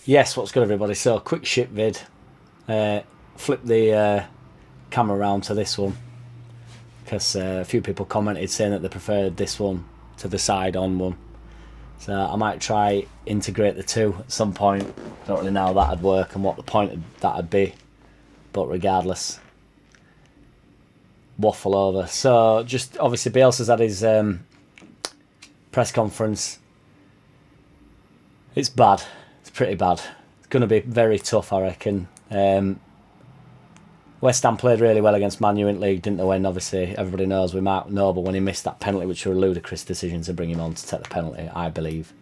Yes, what's good, everybody? So, quick shit vid. Flip the camera around to this one because a few people commented saying that they preferred this one to the side on one. So, I might try integrate the two at some point. Don't really know how that'd work and what the point of that'd be, but regardless, waffle over. So, just obviously, Bielsa's had his press conference. It's bad. It's pretty bad. It's going to be very tough, I reckon. West Ham played really well against Man U in league, didn't they? When obviously everybody knows with Mark Noble when he missed that penalty, which was a ludicrous decision to bring him on to take the penalty, I believe.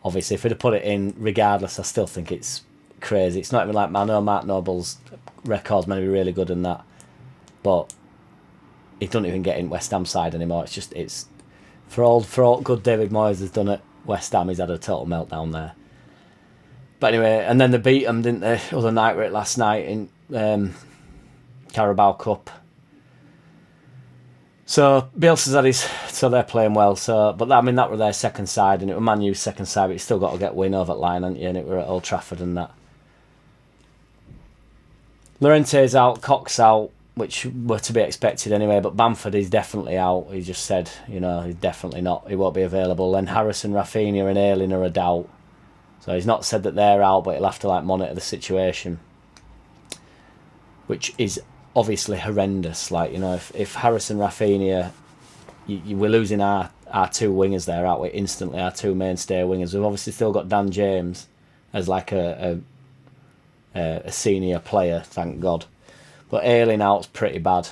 Obviously, if he'd have put it in, regardless, I still think it's crazy. It's not even like, I know Mark Noble's record's meant to be really good in that, but he doesn't even get in West Ham side anymore. It's for all good David Moyes has done at West Ham, he's had a total meltdown there. But anyway, and then they beat them, didn't they, other night last night in Carabao Cup. So Bielsa's had his, so they're playing well. So, but that was their second side, and it was Man U's second side. But you still got to get win over at line, haven't you? And it were at Old Trafford and that. Llorente's out, Cox out, which were to be expected anyway. But Bamford is definitely out. He just said, he's definitely not. He won't be available. Then Harrison, Rafinha, and Ayling are a doubt. So he's not said that they're out, but he'll have to monitor the situation, which is obviously horrendous. If Harrison, Rafinha, we're losing our two wingers there, aren't we? Instantly, our two mainstay wingers. We've obviously still got Dan James as a senior player, thank God. But Ayling out's pretty bad.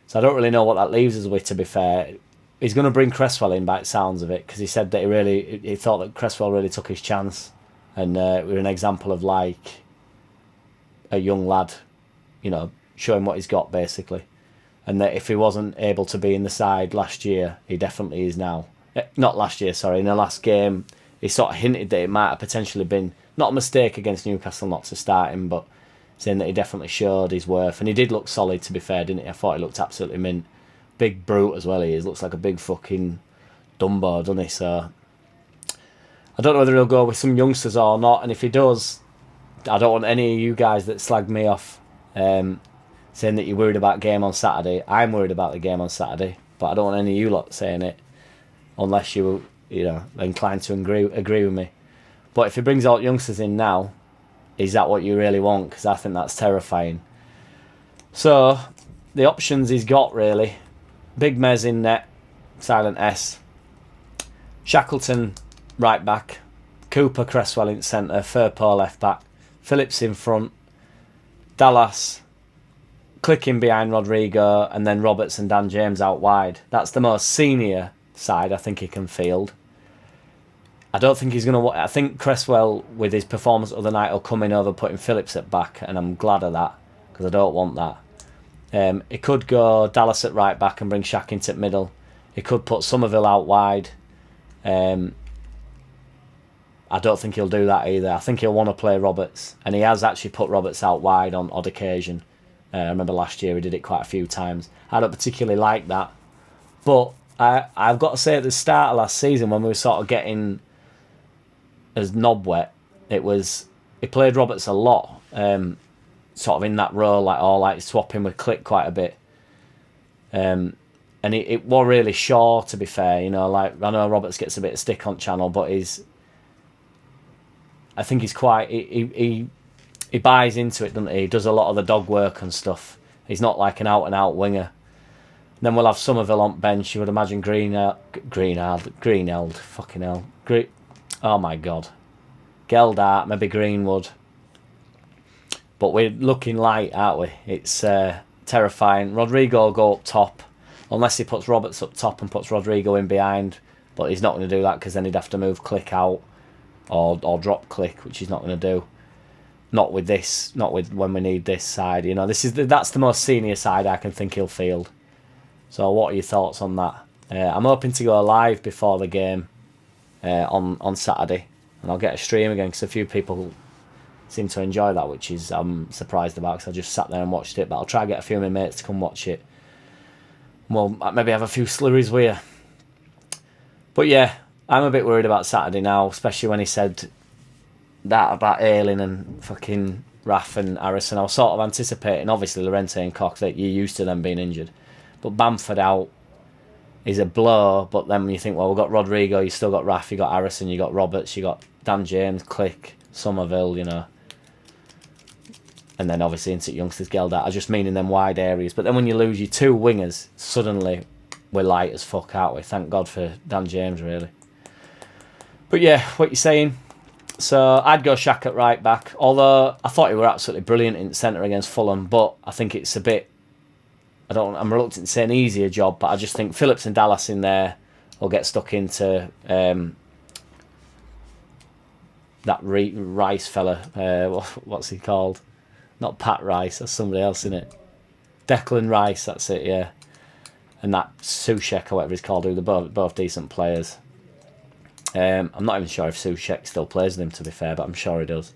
So I don't really know what that leaves us with, to be fair. He's going to bring Cresswell in by the sounds of it, because he said that he thought that Cresswell really took his chance, and we're an example of a young lad, showing what he's got basically, and that if he wasn't able to be in the side last year, he definitely is now. Not last year, sorry. In the last game, he sort of hinted that it might have potentially been not a mistake against Newcastle not to start him, but saying that he definitely showed his worth, and he did look solid, to be fair, didn't he? I thought he looked absolutely mint. Big brute as well he is. Looks like a big fucking Dumbo, doesn't he? So I don't know whether he'll go with some youngsters or not, and if he does, I don't want any of you guys that slagged me off saying that you're worried about game on Saturday. I'm worried about the game on Saturday, but I don't want any of you lot saying it unless you're inclined to agree with me. But if he brings all youngsters in now, is that what you really want? Because I think that's terrifying. So the options he's got, really: Big Mez in net, silent S, Shackleton right back, Cooper, Cresswell in centre, Firpo left back, Phillips in front, Dallas clicking behind Rodrigo, and then Roberts and Dan James out wide. That's the most senior side I think he can field. I don't think he's going to... I think Cresswell, with his performance the other night, will come in over putting Phillips at back, and I'm glad of that, because I don't want that. He could go Dallas at right back and bring Shaq into middle. He could put Summerville out wide. I don't think he'll do that either. I think he'll want to play Roberts, and he has actually put Roberts out wide on odd occasion. I remember last year he did it quite a few times. I don't particularly like that, but I've got to say, at the start of last season, when we were sort of getting as knob wet, he played Roberts a lot, sort of in that role, swapping with Click quite a bit. And it was really sure, to be fair. I know Roberts gets a bit of stick on channel, but I think he's quite... He buys into it, doesn't he? He does a lot of the dog work and stuff. He's not like an out-and-out winger. Then we'll have Summerville on bench. You would imagine Greeneld, fucking hell. Oh my God. Geldart, maybe Greenwood. But we're looking light, aren't we? It's terrifying. Rodrigo will go up top, unless he puts Roberts up top and puts Rodrigo in behind. But he's not going to do that, because then he'd have to move Click out or drop Click, which he's not going to do. Not with this, not with when we need this side. That's the most senior side I can think he'll field. So what are your thoughts on that? I'm hoping to go live before the game on Saturday, and I'll get a stream again, because a few people seem to enjoy that, which is I'm surprised about, because I just sat there and watched it. But I'll try and get a few of my mates to come watch it. Well, maybe have a few slurries with you. But yeah, I'm a bit worried about Saturday now, especially when he said that about Ayling and fucking Raff and Harrison. I was sort of anticipating, obviously, Llorente and Cox, that you're used to them being injured. But Bamford out is a blow, but then when you think, well, we've got Rodrigo, you still got Raff, you got Harrison, you got Roberts, you got Dan James, Click, Summerville, you know. And then obviously into youngsters, Geldat. I just mean in them wide areas. But then when you lose your two wingers, suddenly we're light as fuck, aren't we? Thank God for Dan James, really. But yeah, what you're saying. So I'd go Shaq at right back. Although I thought he were absolutely brilliant in centre against Fulham, but I think it's a bit. I'm reluctant to say an easier job, but I just think Phillips and Dallas in there will get stuck into that Rice fella. What's he called? Not Pat Rice, that's somebody else in it. Declan Rice, that's it, yeah. And that Soucek or whatever he's called, who they're both decent players. I'm not even sure if Soucek still plays with him, to be fair, but I'm sure he does.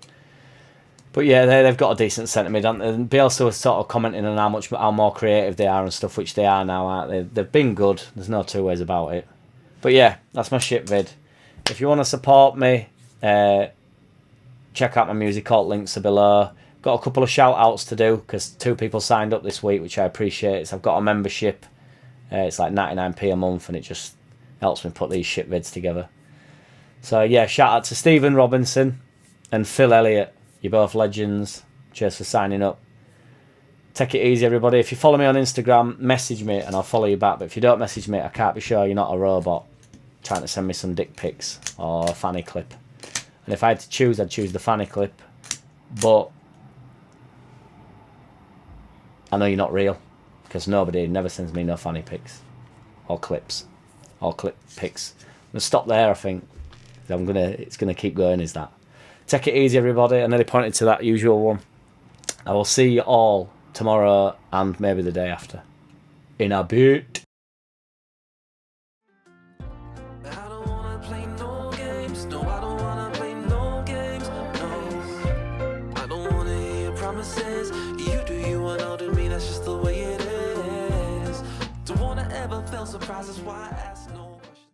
But yeah, they've got a decent centre mid, haven't they? And Bielsa was sort of commenting on how more creative they are and stuff, which they are now, aren't they? They've been good. There's no two ways about it. But yeah, that's my shit vid. If you want to support me, check out my music. Alt links are below. Got a couple of shout outs to do because 2 people signed up this week, which I appreciate. So I've got a membership. It's like 99p a month, and it just helps me put these shit vids together. So yeah, shout out to Stephen Robinson and Phil Elliott. You're both legends. Cheers for signing up. Take it easy, everybody. If you follow me on Instagram, message me and I'll follow you back. But if you don't message me, I can't be sure you're not a robot trying to send me some dick pics or a fanny clip. And if I had to choose, I'd choose the fanny clip. But I know you're not real because nobody never sends me no fanny pics or clips or clip pics. I'm gonna stop there. I think it's gonna keep going. Is that? Take it easy, everybody. I nearly pointed to that usual one. I will see you all tomorrow and maybe the day after. In a bit. I don't wanna play no games. No, I don't wanna play no games. No, I don't wanna hear your promises. You do you and I'll do me. That's just the way it is. Don't wanna ever feel surprises. Why I ask?